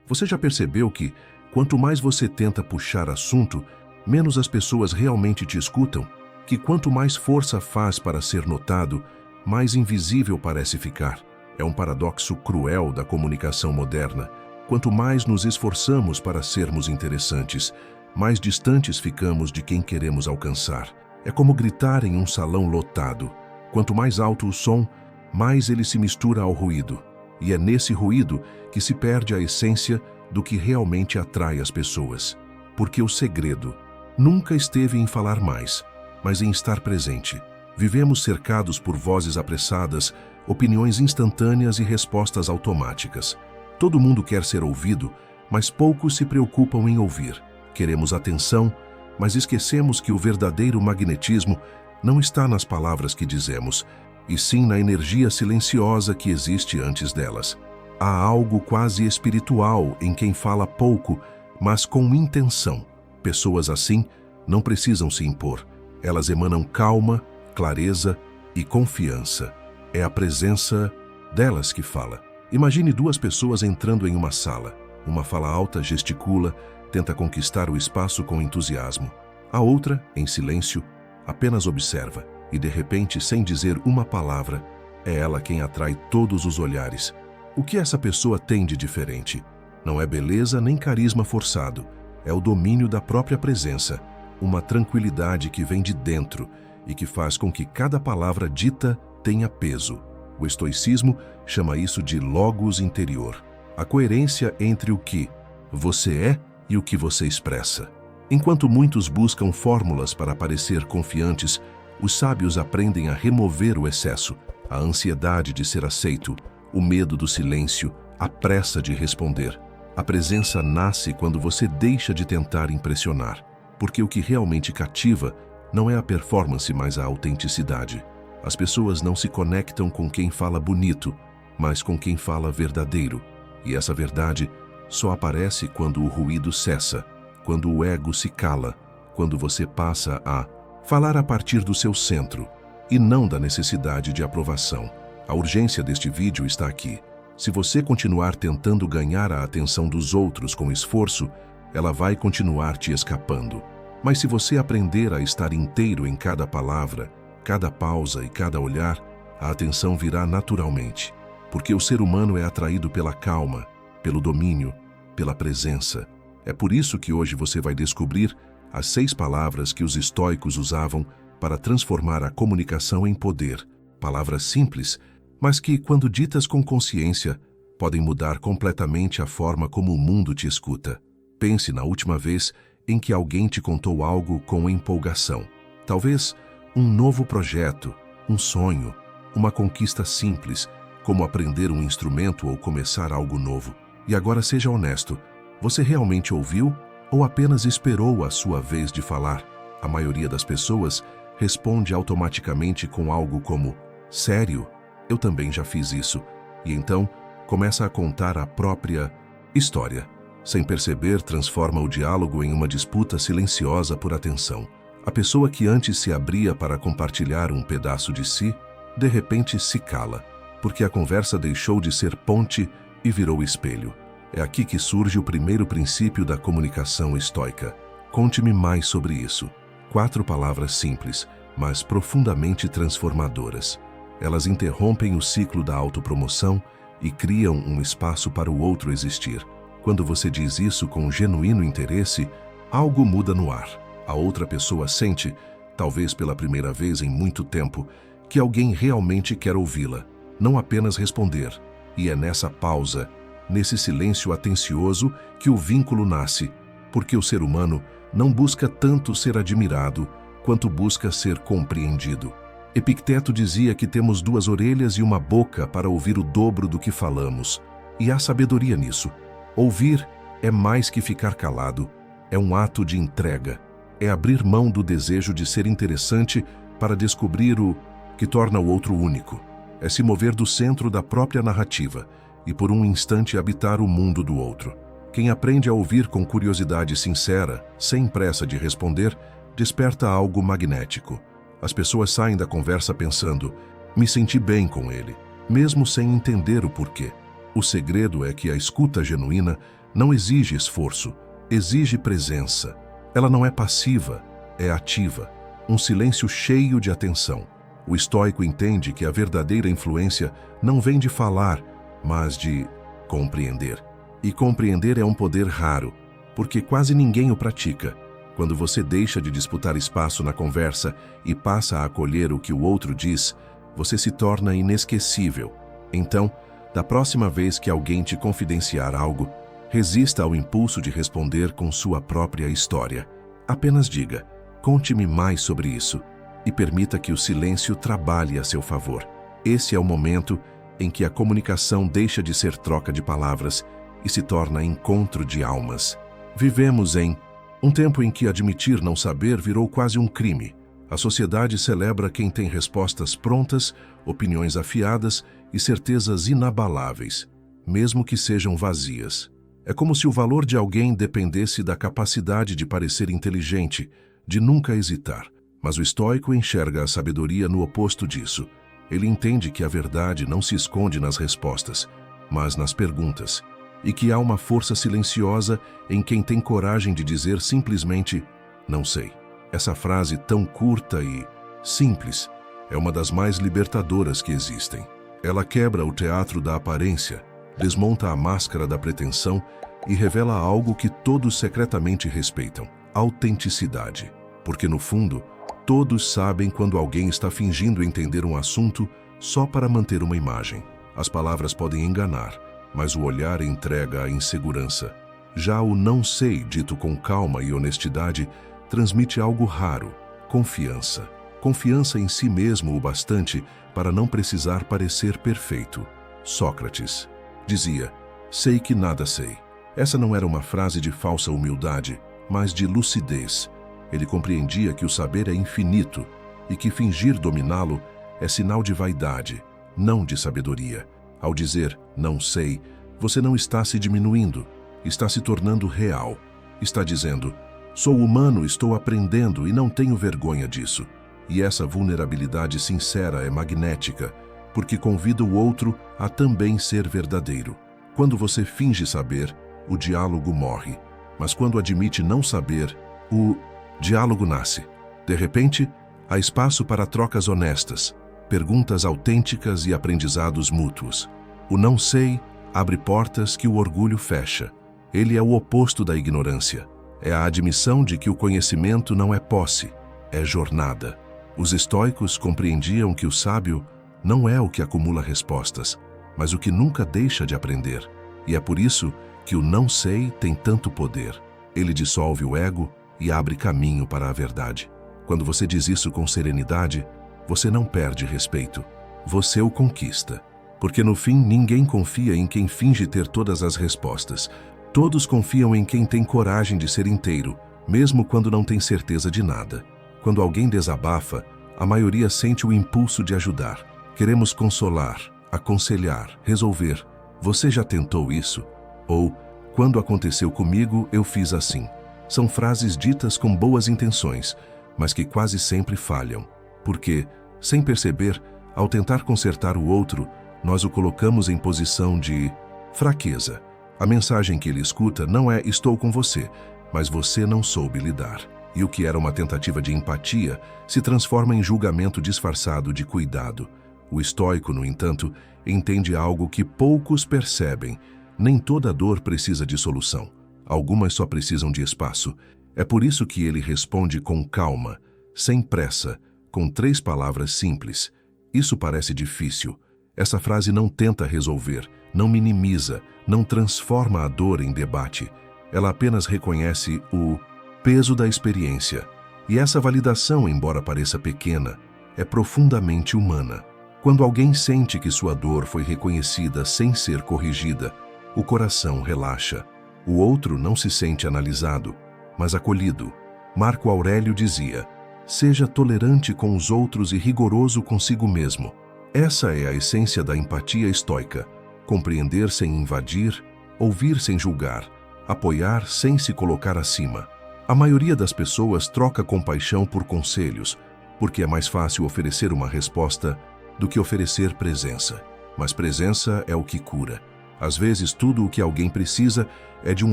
Você já percebeu que, quanto mais você tenta puxar assunto, menos as pessoas realmente te escutam? Que quanto mais força faz para ser notado, mais invisível parece ficar? É um paradoxo cruel da comunicação moderna. Quanto mais nos esforçamos para sermos interessantes, mais distantes ficamos de quem queremos alcançar. É como gritar em um salão lotado. Quanto mais alto o som, mais ele se mistura ao ruído. E é nesse ruído que se perde a essência do que realmente atrai as pessoas. Porque o segredo nunca esteve em falar mais, mas em estar presente. Vivemos cercados por vozes apressadas, opiniões instantâneas e respostas automáticas. Todo mundo quer ser ouvido, mas poucos se preocupam em ouvir. Queremos atenção, mas esquecemos que o verdadeiro magnetismo não está nas palavras que dizemos, e sim na energia silenciosa que existe antes delas. Há algo quase espiritual em quem fala pouco, mas com intenção. Pessoas assim não precisam se impor. Elas emanam calma, clareza e confiança. É a presença delas que fala. Imagine duas pessoas entrando em uma sala. Uma fala alta, gesticula, tenta conquistar o espaço com entusiasmo. A outra, em silêncio, apenas observa e, de repente, sem dizer uma palavra, é ela quem atrai todos os olhares. O que essa pessoa tem de diferente? Não é beleza nem carisma forçado. É o domínio da própria presença, uma tranquilidade que vem de dentro e que faz com que cada palavra dita tenha peso. O estoicismo chama isso de logos interior, a coerência entre o que você é e o que você expressa. Enquanto muitos buscam fórmulas para parecer confiantes, os sábios aprendem a remover o excesso, a ansiedade de ser aceito, o medo do silêncio, a pressa de responder. A presença nasce quando você deixa de tentar impressionar, porque o que realmente cativa não é a performance, mas a autenticidade. As pessoas não se conectam com quem fala bonito, mas com quem fala verdadeiro. E essa verdade só aparece quando o ruído cessa, quando o ego se cala, quando você passa a falar a partir do seu centro e não da necessidade de aprovação. A urgência deste vídeo está aqui. Se você continuar tentando ganhar a atenção dos outros com esforço, ela vai continuar te escapando. Mas se você aprender a estar inteiro em cada palavra, cada pausa e cada olhar, a atenção virá naturalmente. Porque o ser humano é atraído pela calma, pelo domínio, pela presença. É por isso que hoje você vai descobrir as 6 palavras que os estoicos usavam para transformar a comunicação em poder. Palavras simples, mas que, quando ditas com consciência, podem mudar completamente a forma como o mundo te escuta. Pense na última vez em que alguém te contou algo com empolgação. Talvez um novo projeto, um sonho, uma conquista simples, como aprender um instrumento ou começar algo novo. E agora seja honesto, você realmente ouviu ou apenas esperou a sua vez de falar? A maioria das pessoas responde automaticamente com algo como: sério? Eu também já fiz isso. E então começa a contar a própria história. Sem perceber, transforma o diálogo em uma disputa silenciosa por atenção. A pessoa que antes se abria para compartilhar um pedaço de si, de repente se cala, porque a conversa deixou de ser ponte e virou espelho. É aqui que surge o primeiro princípio da comunicação estoica. Conte-me mais sobre isso. 4 palavras simples, mas profundamente transformadoras. Elas interrompem o ciclo da autopromoção e criam um espaço para o outro existir. Quando você diz isso com genuíno interesse, algo muda no ar. A outra pessoa sente, talvez pela primeira vez em muito tempo, que alguém realmente quer ouvi-la, não apenas responder. E é nessa pausa, nesse silêncio atencioso, que o vínculo nasce, porque o ser humano não busca tanto ser admirado, quanto busca ser compreendido. Epicteto dizia que temos 2 orelhas e uma boca para ouvir o dobro do que falamos. E há sabedoria nisso. Ouvir é mais que ficar calado, é um ato de entrega. É abrir mão do desejo de ser interessante para descobrir o que torna o outro único. É se mover do centro da própria narrativa e por um instante habitar o mundo do outro. Quem aprende a ouvir com curiosidade sincera, sem pressa de responder, desperta algo magnético. As pessoas saem da conversa pensando: me senti bem com ele, mesmo sem entender o porquê. O segredo é que a escuta genuína Não exige esforço, exige presença. Ela não é passiva, é ativa. Um silêncio cheio de atenção. O estoico entende que a verdadeira influência não vem de falar, mas de compreender. E compreender é um poder raro, porque quase ninguém o pratica. Quando você deixa de disputar espaço na conversa e passa a acolher o que o outro diz, você se torna inesquecível. Então, da próxima vez que alguém te confidenciar algo, resista ao impulso de responder com sua própria história. Apenas diga: conte-me mais sobre isso, e permita que o silêncio trabalhe a seu favor. Esse é o momento em que a comunicação deixa de ser troca de palavras e se torna encontro de almas. Vivemos em um tempo em que admitir não saber virou quase um crime. A sociedade celebra quem tem respostas prontas, opiniões afiadas e certezas inabaláveis, mesmo que sejam vazias. É como se o valor de alguém dependesse da capacidade de parecer inteligente, de nunca hesitar. Mas o estoico enxerga a sabedoria no oposto disso. Ele entende que a verdade não se esconde nas respostas, mas nas perguntas, e que há uma força silenciosa em quem tem coragem de dizer simplesmente: não sei. Essa frase tão curta e simples é uma das mais libertadoras que existem. Ela quebra o teatro da aparência, desmonta a máscara da pretensão e revela algo que todos secretamente respeitam: autenticidade. Porque no fundo, todos sabem quando alguém está fingindo entender um assunto só para manter uma imagem. As palavras podem enganar, mas o olhar entrega a insegurança. Já o não sei, dito com calma e honestidade, transmite algo raro: confiança. Confiança em si mesmo o bastante para não precisar parecer perfeito. Sócrates dizia: sei que nada sei. Essa não era uma frase de falsa humildade, mas de lucidez. Ele compreendia que o saber é infinito e que fingir dominá-lo é sinal de vaidade, não de sabedoria. Ao dizer não sei, você não está se diminuindo, está se tornando real. Está dizendo: sou humano, estou aprendendo e não tenho vergonha disso. E essa vulnerabilidade sincera é magnética, porque convida o outro a também ser verdadeiro. Quando você finge saber, o diálogo morre. Mas quando admite não saber, o diálogo nasce. De repente, há espaço para trocas honestas, perguntas autênticas e aprendizados mútuos. O não sei abre portas que o orgulho fecha. Ele é o oposto da ignorância. É a admissão de que o conhecimento não é posse, é jornada. Os estoicos compreendiam que o sábio não é o que acumula respostas, mas o que nunca deixa de aprender. E é por isso que o não sei tem tanto poder. Ele dissolve o ego e abre caminho para a verdade. Quando você diz isso com serenidade, você não perde respeito, você o conquista. Porque no fim ninguém confia em quem finge ter todas as respostas. Todos confiam em quem tem coragem de ser inteiro, mesmo quando não tem certeza de nada. Quando alguém desabafa, a maioria sente o impulso de ajudar. Queremos consolar, aconselhar, resolver. Você já tentou isso? Ou, quando aconteceu comigo, eu fiz assim. São frases ditas com boas intenções, mas que quase sempre falham. Porque, sem perceber, ao tentar consertar o outro, nós o colocamos em posição de fraqueza. A mensagem que ele escuta não é "estou com você", mas "você não soube lidar". E o que era uma tentativa de empatia se transforma em julgamento disfarçado de cuidado. O estoico, no entanto, entende algo que poucos percebem. Nem toda dor precisa de solução. Algumas só precisam de espaço. É por isso que ele responde com calma, sem pressa, com 3 palavras simples. Isso parece difícil. Essa frase não tenta resolver, não minimiza, não transforma a dor em debate. Ela apenas reconhece o peso da experiência. E essa validação, embora pareça pequena, é profundamente humana. Quando alguém sente que sua dor foi reconhecida sem ser corrigida, o coração relaxa. O outro não se sente analisado, mas acolhido. Marco Aurélio dizia: seja tolerante com os outros e rigoroso consigo mesmo. Essa é a essência da empatia estoica: compreender sem invadir, ouvir sem julgar, apoiar sem se colocar acima. A maioria das pessoas troca compaixão por conselhos, porque é mais fácil oferecer uma resposta do que oferecer presença. Mas presença é o que cura. Às vezes, tudo o que alguém precisa é de um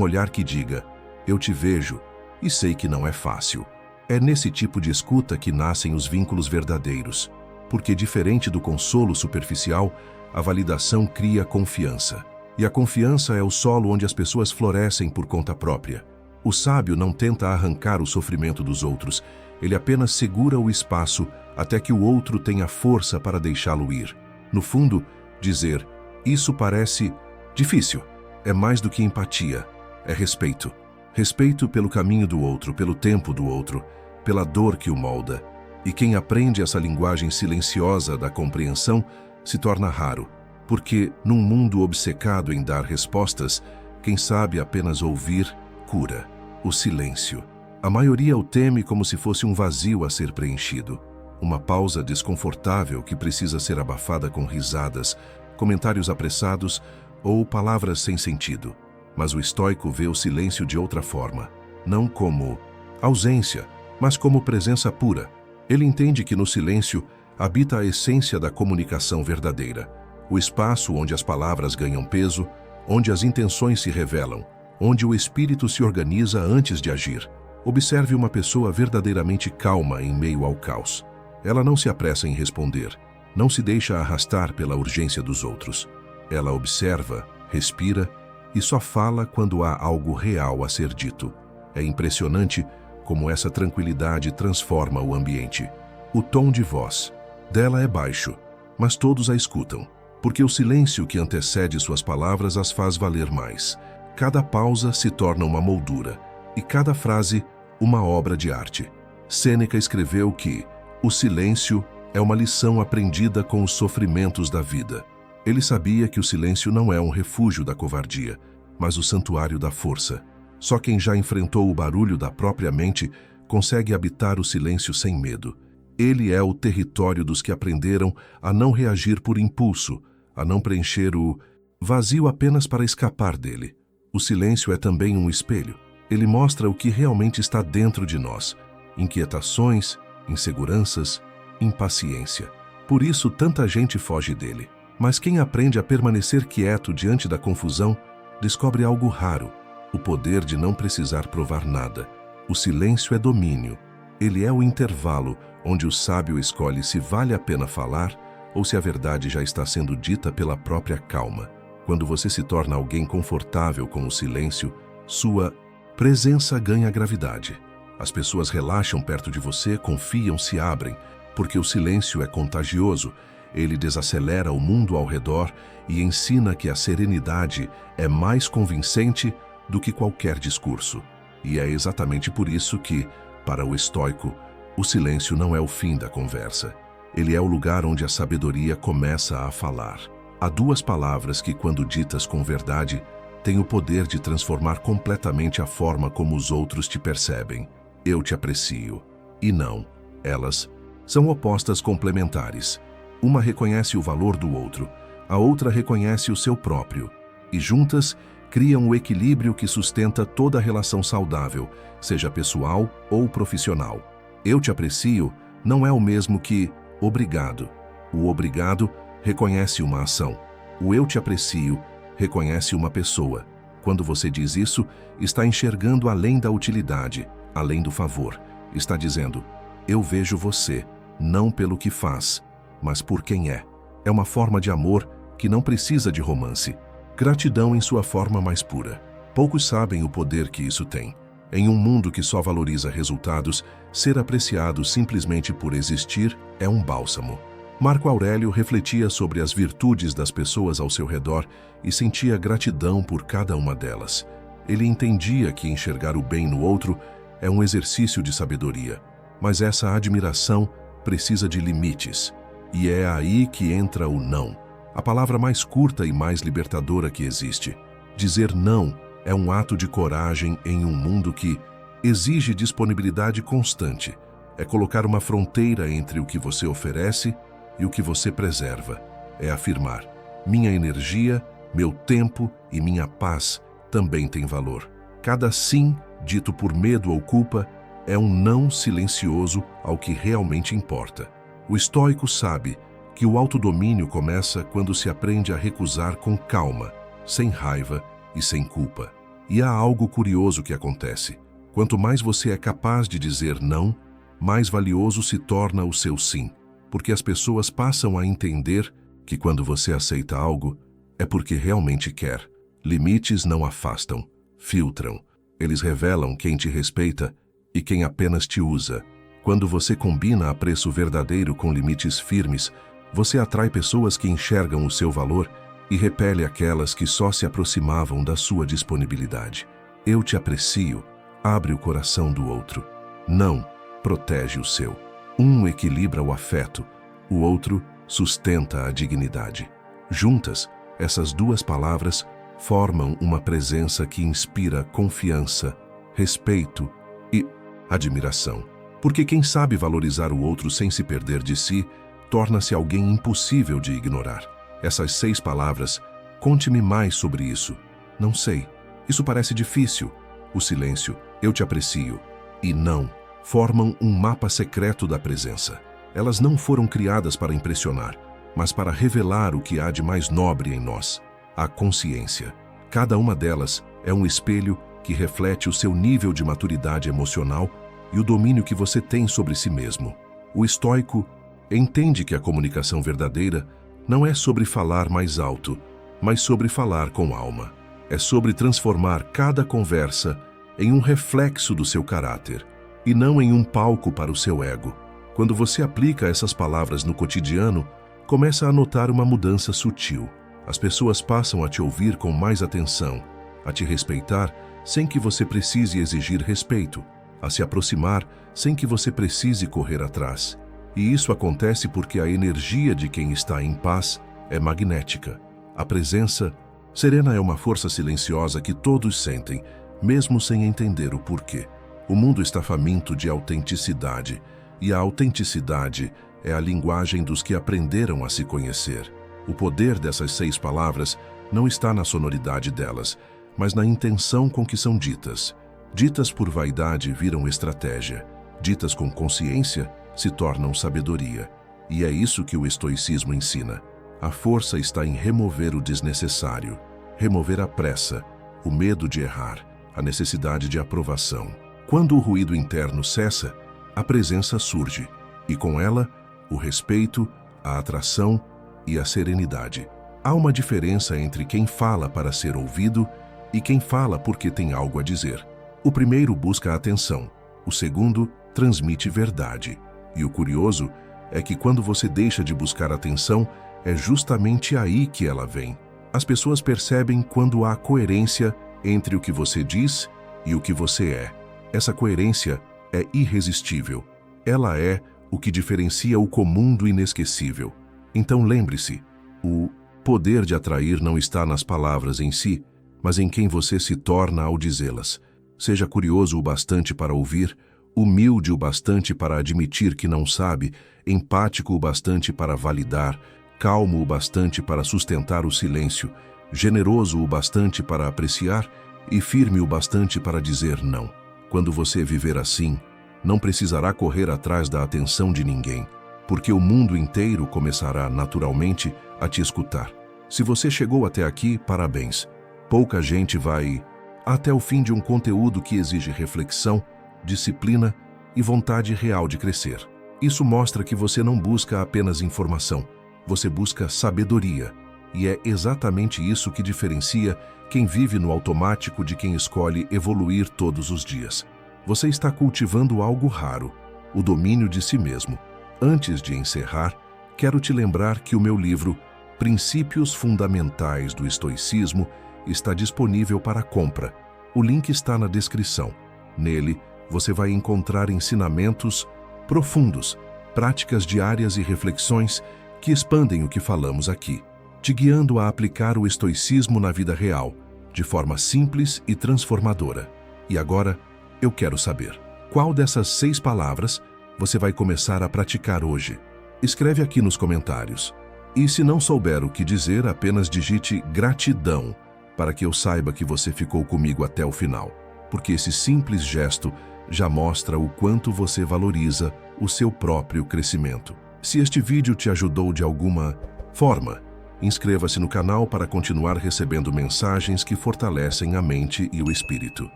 olhar que diga: eu te vejo e sei que não é fácil. É nesse tipo de escuta que nascem os vínculos verdadeiros, porque, diferente do consolo superficial, a validação cria confiança. E a confiança é o solo onde as pessoas florescem por conta própria. O sábio não tenta arrancar o sofrimento dos outros, ele apenas segura o espaço até que o outro tenha força para deixá-lo ir. No fundo, dizer, isso parece difícil, é mais do que empatia, é respeito. Respeito pelo caminho do outro, pelo tempo do outro, pela dor que o molda. E quem aprende essa linguagem silenciosa da compreensão se torna raro, porque, num mundo obcecado em dar respostas, quem sabe apenas ouvir, cura. O silêncio. A maioria o teme como se fosse um vazio a ser preenchido. Uma pausa desconfortável que precisa ser abafada com risadas, comentários apressados ou palavras sem sentido. Mas o estoico vê o silêncio de outra forma, não como ausência, mas como presença pura. Ele entende que no silêncio habita a essência da comunicação verdadeira, o espaço onde as palavras ganham peso, onde as intenções se revelam, onde o espírito se organiza antes de agir. Observe uma pessoa verdadeiramente calma em meio ao caos. Ela não se apressa em responder, não se deixa arrastar pela urgência dos outros. Ela observa, respira e só fala quando há algo real a ser dito. É impressionante como essa tranquilidade transforma o ambiente. O tom de voz dela é baixo, mas todos a escutam, porque o silêncio que antecede suas palavras as faz valer mais. Cada pausa se torna uma moldura, e cada frase uma obra de arte. Sêneca escreveu que o silêncio é uma lição aprendida com os sofrimentos da vida. Ele sabia que o silêncio não é um refúgio da covardia, mas o santuário da força. Só quem já enfrentou o barulho da própria mente consegue habitar o silêncio sem medo. Ele é o território dos que aprenderam a não reagir por impulso, a não preencher o vazio apenas para escapar dele. O silêncio é também um espelho. Ele mostra o que realmente está dentro de nós: inquietações, inseguranças, impaciência. Por isso tanta gente foge dele. Mas quem aprende a permanecer quieto diante da confusão, descobre algo raro: o poder de não precisar provar nada. O silêncio é domínio. Ele é o intervalo onde o sábio escolhe se vale a pena falar ou se a verdade já está sendo dita pela própria calma. Quando você se torna alguém confortável com o silêncio, sua presença ganha gravidade. As pessoas relaxam perto de você, confiam, se abrem, porque o silêncio é contagioso. Ele desacelera o mundo ao redor e ensina que a serenidade é mais convincente do que qualquer discurso. E é exatamente por isso que, para o estoico, o silêncio não é o fim da conversa. Ele é o lugar onde a sabedoria começa a falar. Há duas palavras que, quando ditas com verdade, têm o poder de transformar completamente a forma como os outros te percebem. Eu te aprecio. E não. Elas são opostas complementares. Uma reconhece o valor do outro, a outra reconhece o seu próprio. E juntas, criam o equilíbrio que sustenta toda relação saudável, seja pessoal ou profissional. Eu te aprecio não é o mesmo que obrigado. O obrigado reconhece uma ação. O eu te aprecio reconhece uma pessoa. Quando você diz isso, está enxergando além da utilidade, além do favor. Está dizendo, eu vejo você, não pelo que faz, mas por quem é. É uma forma de amor que não precisa de romance. Gratidão em sua forma mais pura. Poucos sabem o poder que isso tem. Em um mundo que só valoriza resultados, ser apreciado simplesmente por existir é um bálsamo. Marco Aurélio refletia sobre as virtudes das pessoas ao seu redor e sentia gratidão por cada uma delas. Ele entendia que enxergar o bem no outro é um exercício de sabedoria, mas essa admiração precisa de limites. E é aí que entra o não, a palavra mais curta e mais libertadora que existe. Dizer não é um ato de coragem em um mundo que exige disponibilidade constante. É colocar uma fronteira entre o que você oferece e o que você preserva. É afirmar, minha energia, meu tempo e minha paz também têm valor. Cada sim, dito por medo ou culpa, é um não silencioso ao que realmente importa. O estoico sabe que o autodomínio começa quando se aprende a recusar com calma, sem raiva e sem culpa. E há algo curioso que acontece. Quanto mais você é capaz de dizer não, mais valioso se torna o seu sim, porque as pessoas passam a entender que quando você aceita algo, é porque realmente quer. Limites não afastam, filtram. Eles revelam quem te respeita e quem apenas te usa. Quando você combina apreço verdadeiro com limites firmes, você atrai pessoas que enxergam o seu valor e repele aquelas que só se aproximavam da sua disponibilidade. Eu te aprecio, abre o coração do outro. Não, protege o seu. Um equilibra o afeto, o outro sustenta a dignidade. Juntas, essas duas palavras formam uma presença que inspira confiança, respeito e admiração. Porque quem sabe valorizar o outro sem se perder de si, torna-se alguém impossível de ignorar. Essas 6 palavras, conte-me mais sobre isso. Não sei. Isso parece difícil. O silêncio, eu te aprecio, e não, formam um mapa secreto da presença. Elas não foram criadas para impressionar, mas para revelar o que há de mais nobre em nós, a consciência. Cada uma delas é um espelho que reflete o seu nível de maturidade emocional e o domínio que você tem sobre si mesmo. O estoico entende que a comunicação verdadeira não é sobre falar mais alto, mas sobre falar com alma. É sobre transformar cada conversa em um reflexo do seu caráter, e não em um palco para o seu ego. Quando você aplica essas palavras no cotidiano, começa a notar uma mudança sutil. As pessoas passam a te ouvir com mais atenção, a te respeitar sem que você precise exigir respeito, a se aproximar sem que você precise correr atrás. E isso acontece porque a energia de quem está em paz é magnética. A presença serena é uma força silenciosa que todos sentem, mesmo sem entender o porquê. O mundo está faminto de autenticidade, e a autenticidade é a linguagem dos que aprenderam a se conhecer. O poder dessas 6 palavras não está na sonoridade delas, mas na intenção com que são ditas. Ditas por vaidade viram estratégia. Ditas com consciência se tornam sabedoria. E é isso que o estoicismo ensina. A força está em remover o desnecessário, remover a pressa, o medo de errar, a necessidade de aprovação. Quando o ruído interno cessa, a presença surge, e com ela, o respeito, a atração e a serenidade. Há uma diferença entre quem fala para ser ouvido e quem fala porque tem algo a dizer. O primeiro busca a atenção, o segundo transmite verdade. E o curioso é que quando você deixa de buscar atenção, é justamente aí que ela vem. As pessoas percebem quando há coerência entre o que você diz e o que você é. Essa coerência é irresistível. Ela é o que diferencia o comum do inesquecível. Então lembre-se, o poder de atrair não está nas palavras em si, mas em quem você se torna ao dizê-las. Seja curioso o bastante para ouvir, humilde o bastante para admitir que não sabe, empático o bastante para validar, calmo o bastante para sustentar o silêncio, generoso o bastante para apreciar e firme o bastante para dizer não. Quando você viver assim, não precisará correr atrás da atenção de ninguém, porque o mundo inteiro começará naturalmente a te escutar. Se você chegou até aqui, parabéns. Pouca gente vai até o fim de um conteúdo que exige reflexão, disciplina e vontade real de crescer. Isso mostra que você não busca apenas informação, você busca sabedoria. E é exatamente isso que diferencia quem vive no automático de quem escolhe evoluir todos os dias. Você está cultivando algo raro, o domínio de si mesmo. Antes de encerrar, quero te lembrar que o meu livro Princípios Fundamentais do Estoicismo está disponível para compra. O link está na descrição. Nele, você vai encontrar ensinamentos profundos, práticas diárias e reflexões que expandem o que falamos aqui, te guiando a aplicar o estoicismo na vida real, de forma simples e transformadora. E agora, eu quero saber, qual dessas 6 palavras você vai começar a praticar hoje? Escreve aqui nos comentários. E se não souber o que dizer, apenas digite gratidão, para que eu saiba que você ficou comigo até o final, porque esse simples gesto já mostra o quanto você valoriza o seu próprio crescimento. Se este vídeo te ajudou de alguma forma, Inscreva-se no canal para continuar recebendo mensagens que fortalecem a mente e o espírito.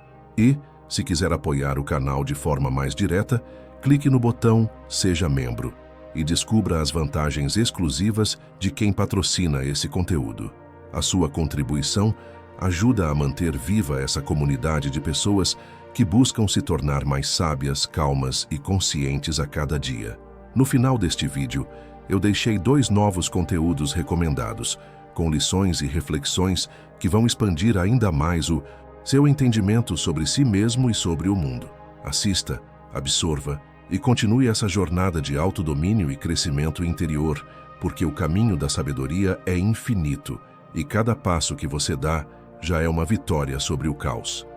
E, se quiser apoiar o canal de forma mais direta, clique no botão Seja Membro e descubra as vantagens exclusivas de quem patrocina esse conteúdo. A sua contribuição ajuda a manter viva essa comunidade de pessoas que buscam se tornar mais sábias, calmas e conscientes a cada dia. No final deste vídeo, eu deixei 2 novos conteúdos recomendados, com lições e reflexões que vão expandir ainda mais o seu entendimento sobre si mesmo e sobre o mundo. Assista, absorva e continue essa jornada de autodomínio e crescimento interior, porque o caminho da sabedoria é infinito e cada passo que você dá já é uma vitória sobre o caos.